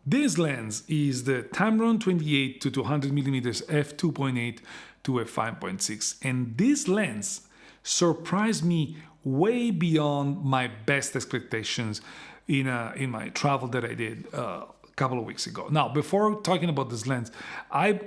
This lens is the Tamron 28-200mm f2.8 to f5.6, and this lens surprised me way beyond my best expectations in my travel that I did a couple of weeks ago. Now, before talking about this lens, I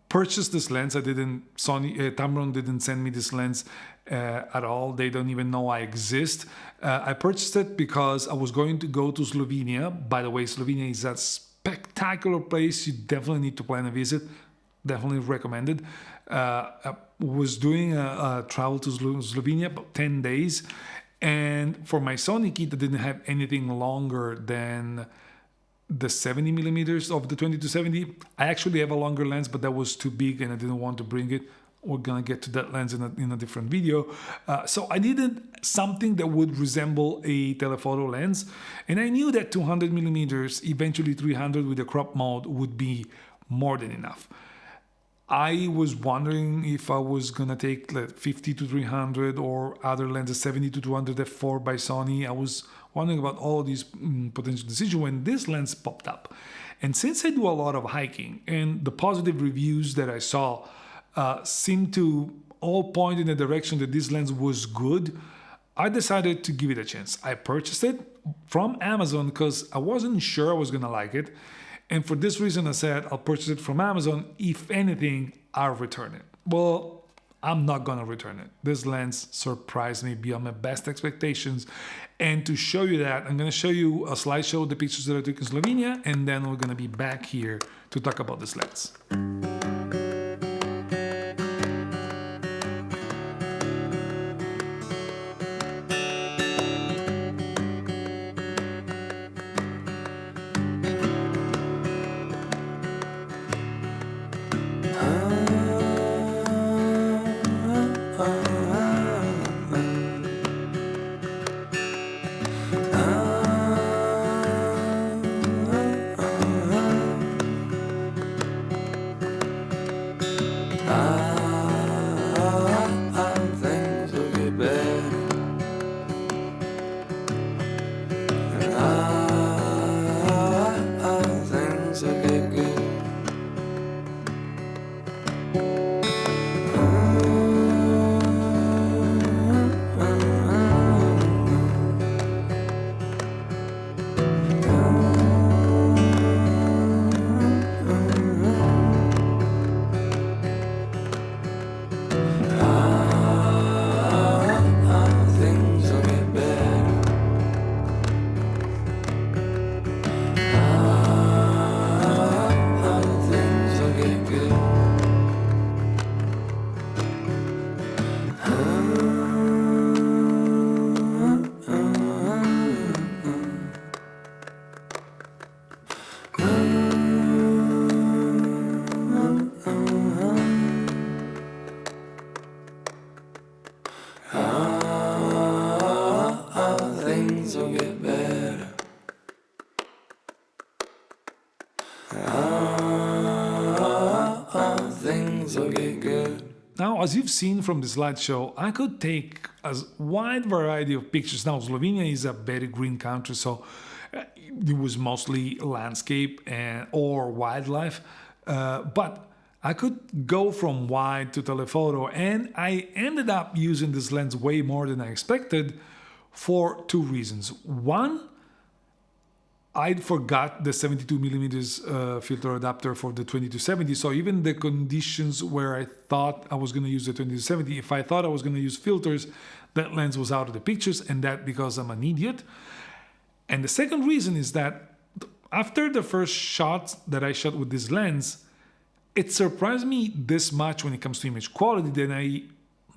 purchased this lens. Tamron didn't send me this lens at all. They don't even know I exist. I purchased it because I was going to go to Slovenia. By the way, Slovenia is a spectacular place. You definitely need to plan a visit. Definitely recommended. I was doing a travel to Slovenia about 10 days. And for my Sony kit, I didn't have anything longer than the 70 millimeters of the 20-70. I actually have a longer lens, but that was too big and I didn't want to bring it. We're gonna get to that lens in a different video. So I needed something that would resemble a telephoto lens, and I knew that 200 millimeters, eventually 300 with the crop mode, would be more than enough. I was wondering if I was gonna take like 50-300 or other lenses, 70-200 f4 by Sony. I was wondering about all of these potential decisions when this lens popped up. And since I do a lot of hiking and the positive reviews that I saw seemed to all point in the direction that this lens was good, I decided to give it a chance. I purchased it from Amazon because I wasn't sure I was gonna like it. And for this reason, I said I'll purchase it from Amazon. If anything, I'll return it. Well, I'm not gonna return it. This lens surprised me beyond my best expectations. And to show you that, I'm gonna show you a slideshow of the pictures that I took in Slovenia, and then we're gonna be back here to talk about this lens. Now, as you've seen from the slideshow, I could take a wide variety of pictures. Now, Slovenia is a very green country, so it was mostly landscape or wildlife. But I could go from wide to telephoto, and I ended up using this lens way more than I expected for two reasons. One, I forgot the 72 millimeters filter adapter for the 20-70. So even the conditions where I thought I was going to use the 20-70, if I thought I was going to use filters, that lens was out of the pictures, and that because I'm an idiot. And the second reason is that after the first shots that I shot with this lens, it surprised me this much when it comes to image quality that I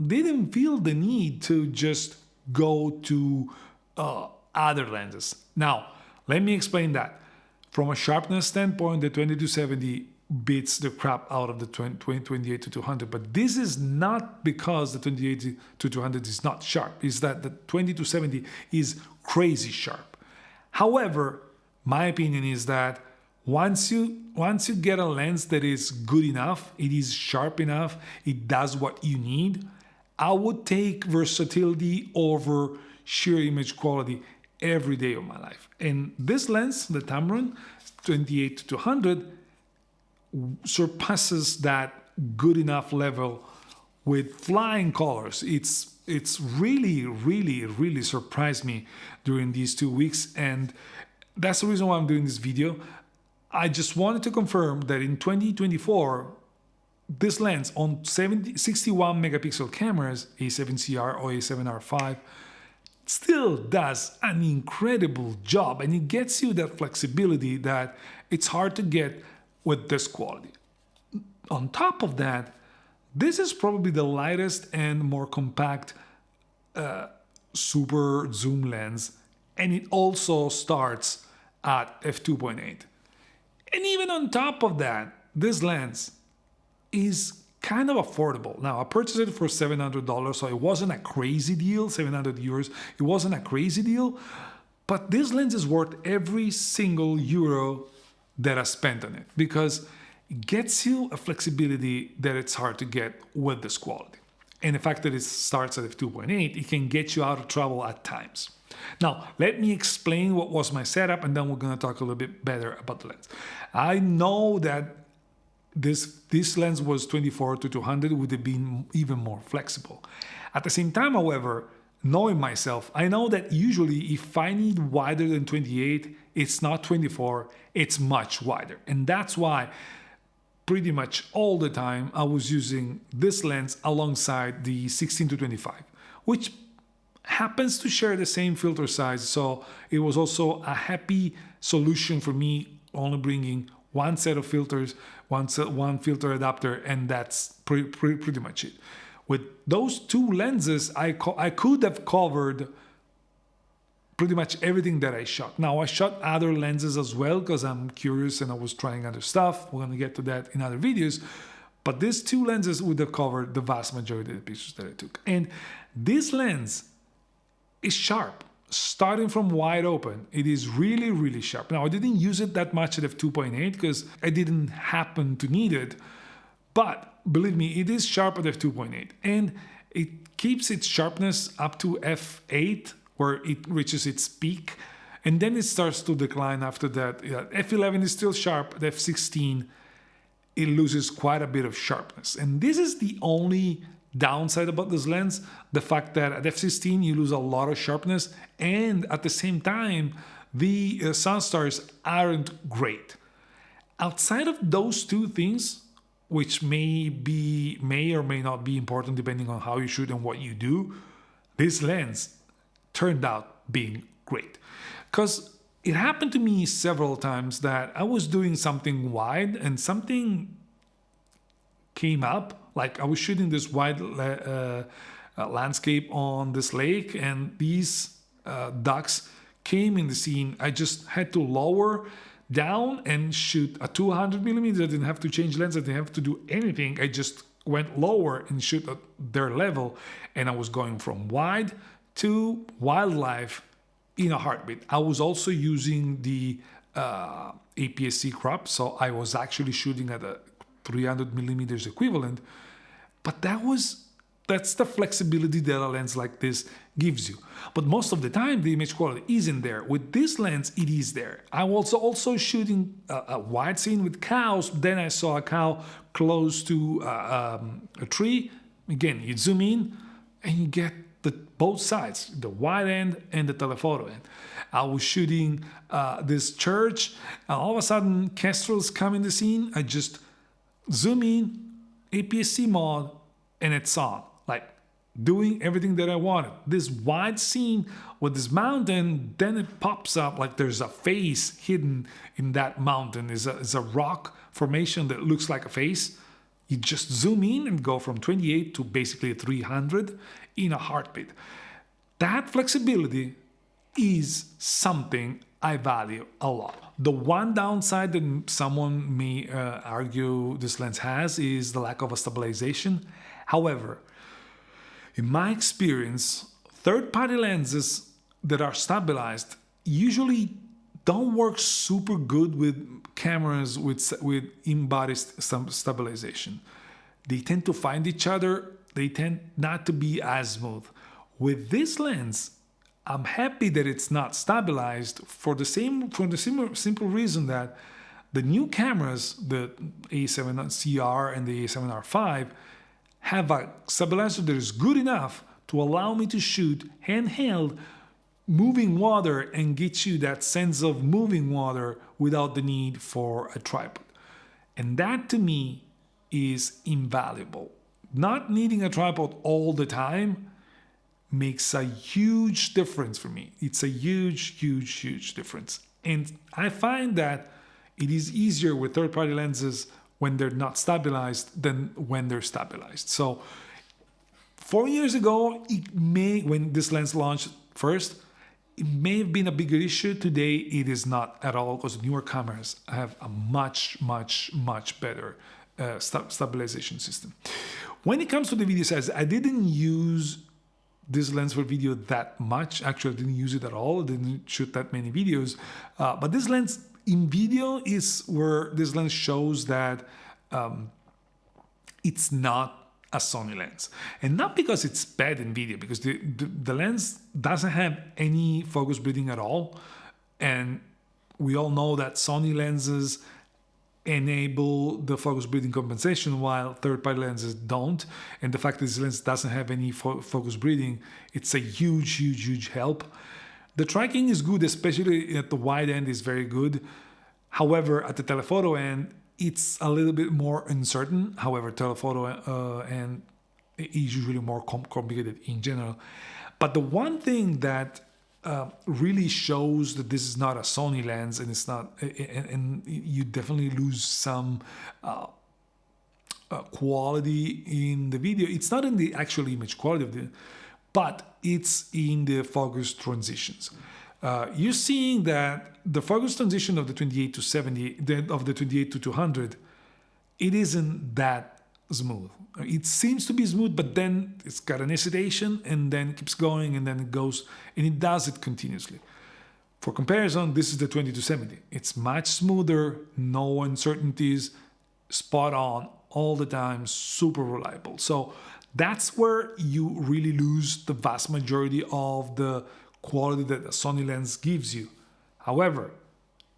didn't feel the need to just go to other lenses. Now, let me explain that. From a sharpness standpoint, the 20-70 beats the crap out of the 28-200, but this is not because the 28-200 is not sharp. It's that the 20-70 is crazy sharp. However, my opinion is that once you get a lens that is good enough, it is sharp enough, it does what you need, I would take versatility over sheer image quality every day of my life. And this lens, the Tamron 28-200, surpasses that good enough level with flying colors. It's really surprised me during these 2 weeks, and that's the reason why I'm doing this video. I just wanted to confirm that in 2024, this lens on 61 megapixel cameras, A7CR or A7R5, still does an incredible job, and it gets you that flexibility that it's hard to get with this quality. On top of that, this is probably the lightest and more compact super zoom lens, and it also starts at f2.8. And even on top of that, this lens is kind of affordable. Now, I purchased it for $700, so it wasn't a crazy deal, 700 euros. It wasn't a crazy deal, but this lens is worth every single euro that I spent on it, because it gets you a flexibility that it's hard to get with this quality. And the fact that it starts at f2.8, it can get you out of trouble at times. Now, let me explain what was my setup, and then we're going to talk a little bit better about the lens. I know that this lens was 24-200, would have been even more flexible. At the same time, however, knowing myself, I know that usually if I need wider than 28, it's not 24, it's much wider. And that's why pretty much all the time I was using this lens alongside the 16-25, which happens to share the same filter size. So it was also a happy solution for me, only bringing one set of filters, one filter adapter, and that's pretty much it. With those two lenses, I could have covered pretty much everything that I shot. Now, I shot other lenses as well because I'm curious and I was trying other stuff. We're going to get to that in other videos. But these two lenses would have covered the vast majority of the pictures that I took. And this lens is sharp. Starting from wide open, it is really sharp. Now, I didn't use it that much at f2.8 because I didn't happen to need it. But believe me, it is sharp at f2.8. And it keeps its sharpness up to f8, where it reaches its peak, and then it starts to decline after that. F11 is still sharp, at f16 it loses quite a bit of sharpness. And this is the only downside about this lens, the fact that at f16 you lose a lot of sharpness, and at the same time the sun stars aren't great. Outside of those two things, which may or may not be important depending on how you shoot and what you do, this lens turned out being great. Because it happened to me several times that I was doing something wide and something came up, like I was shooting this wide landscape on this lake, and these ducks came in the scene. I just had to lower down and shoot a 200mm. I didn't have to change lens, I didn't have to do anything. I just went lower and shoot at their level, and I was going from wide to wildlife in a heartbeat. I was also using the APS-C crop, so I was actually shooting at a 300mm equivalent, but that's the flexibility that a lens like this gives you. But most of the time, the image quality isn't there. With this lens, it is there. I was also shooting a wide scene with cows. Then I saw a cow close to a tree. Again, you zoom in and you get both sides, the wide end and the telephoto end. I was shooting this church, and all of a sudden, kestrels come in the scene. I just zoom in, APS-C mod, and it's on, like doing everything that I wanted. This wide scene with this mountain, then it pops up like there's a face hidden in that mountain. It's a rock formation that looks like a face. You just zoom in and go from 28 to basically 300 in a heartbeat. That flexibility is something I value a lot. The one downside that someone may argue this lens has is the lack of a stabilization. However, in my experience, third-party lenses that are stabilized usually don't work super good with cameras with in-body stabilization. They tend to find each other. They tend not to be as smooth. With this lens, I'm happy that it's not stabilized for the simple reason that the new cameras, the A7CR and the A7R5, have a stabilizer that is good enough to allow me to shoot handheld moving water and get you that sense of moving water without the need for a tripod. And that to me is invaluable. Not needing a tripod all the time makes a huge difference for me. It's a huge difference. And I find that it is easier with third-party lenses when they're not stabilized than when they're stabilized. So 4 years ago, when this lens launched first, it may have been a bigger issue. Today, it is not at all, because newer cameras have a much better stabilization system. When it comes to the video size, I didn't use this lens for video that much. Actually, I didn't use it at all. I didn't shoot that many videos. But this lens in video is where this lens shows that it's not a Sony lens. And not because it's bad in video, because the lens doesn't have any focus breathing at all. And we all know that Sony lenses enable the focus breathing compensation while third-party lenses don't. And the fact that this lens doesn't have any focus breathing, it's a huge help. The tracking is good, especially at the wide end is very good. However, at the telephoto end, it's a little bit more uncertain. However, telephoto end is usually more complicated in general. But the one thing that really shows that this is not a Sony lens, and it's not, and you definitely lose some quality in the video. It's not in the actual image quality of but it's in the focus transitions. You're seeing that the focus transition of the 28 to 70, of the 28 to 200, it isn't that smooth. It seems to be smooth, but then it's got an hesitation, and then it keeps going, and then it goes, and it does it continuously. For comparison, this is the 20 to 70. It's much smoother, no uncertainties, spot on all the time, super reliable. So that's where you really lose the vast majority of the quality that a Sony lens gives you. However,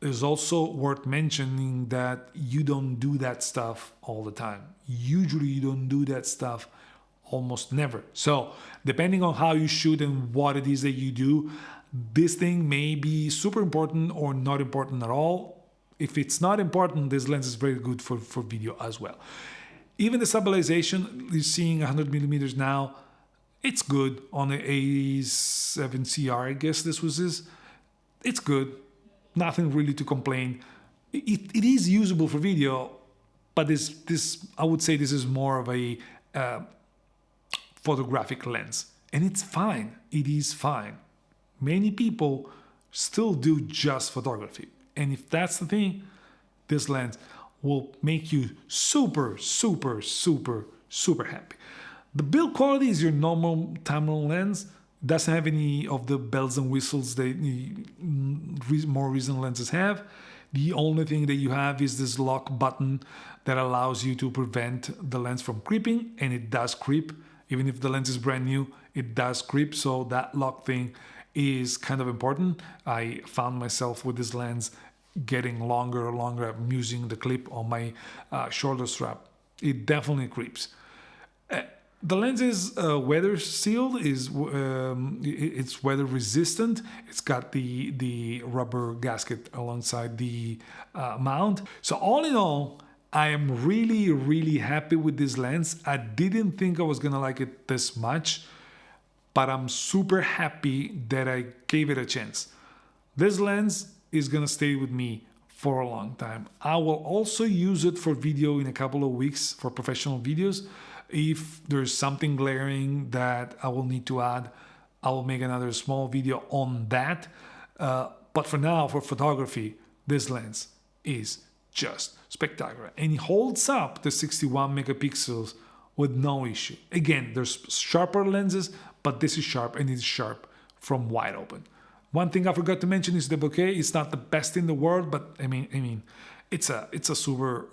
it's also worth mentioning that you don't do that stuff all the time. Usually you don't do that stuff almost never. So depending on how you shoot and what it is that you do, this thing may be super important or not important at all. If it's not important, this lens is very good for video as well. Even the stabilization, you're seeing 100mm now, it's good on the A7CR, I guess this was this. It's good. Nothing really to complain. It is usable for video, but this I would say this is more of a photographic lens. And it's fine. It is fine. Many people still do just photography. And if that's the thing, this lens will make you super happy. The build quality is your normal Tamron lens. Doesn't have any of the bells and whistles that more recent lenses have. The only thing that you have is this lock button that allows you to prevent the lens from creeping, and it does creep. Even if the lens is brand new, it does creep, so that lock thing is kind of important. I found myself with this lens getting longer and longer. I'm using the clip on my shoulder strap. It definitely creeps. The lens is weather sealed, it's weather resistant. It's got the rubber gasket alongside the mount. So all in all, I am really happy with this lens. I didn't think I was gonna like it this much, but I'm super happy that I gave it a chance. This lens is gonna stay with me for a long time. I will also use it for video in a couple of weeks for professional videos. If there's something glaring that I will need to add, I will make another small video on that. But for now, for photography, this lens is just spectacular. And it holds up the 61 megapixels with no issue. Again, there's sharper lenses, but this is sharp, and it's sharp from wide open. One thing I forgot to mention is the bokeh. It's not the best in the world, but I mean, it's a super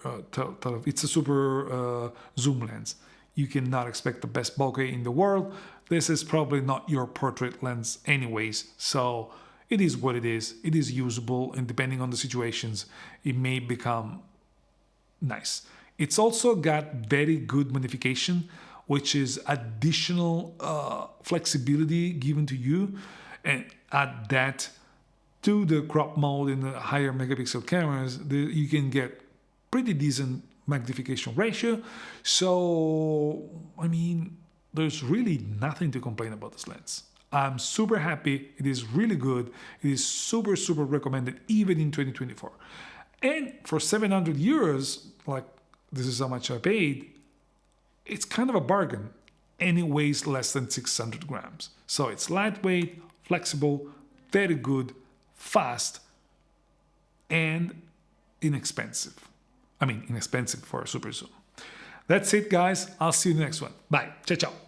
zoom lens. you cannot expect the best bokeh in the world. This is probably not your portrait lens anyways, so it is what it is. It is usable, and depending on the situations, it may become nice. It's also got very good magnification, which is additional flexibility given to you, and add that to the crop mode in the higher megapixel cameras, you can get pretty decent magnification ratio. So, I mean, there's really nothing to complain about this lens. I'm super happy. It is really good. It is super, super recommended even in 2024. And for 700 euros, like this is how much I paid, it's kind of a bargain. And it weighs less than 600 grams. So it's lightweight, flexible, very good, fast, and inexpensive. I mean, inexpensive for a super zoom. That's it, guys. I'll see you in the next one. Bye. Ciao, ciao.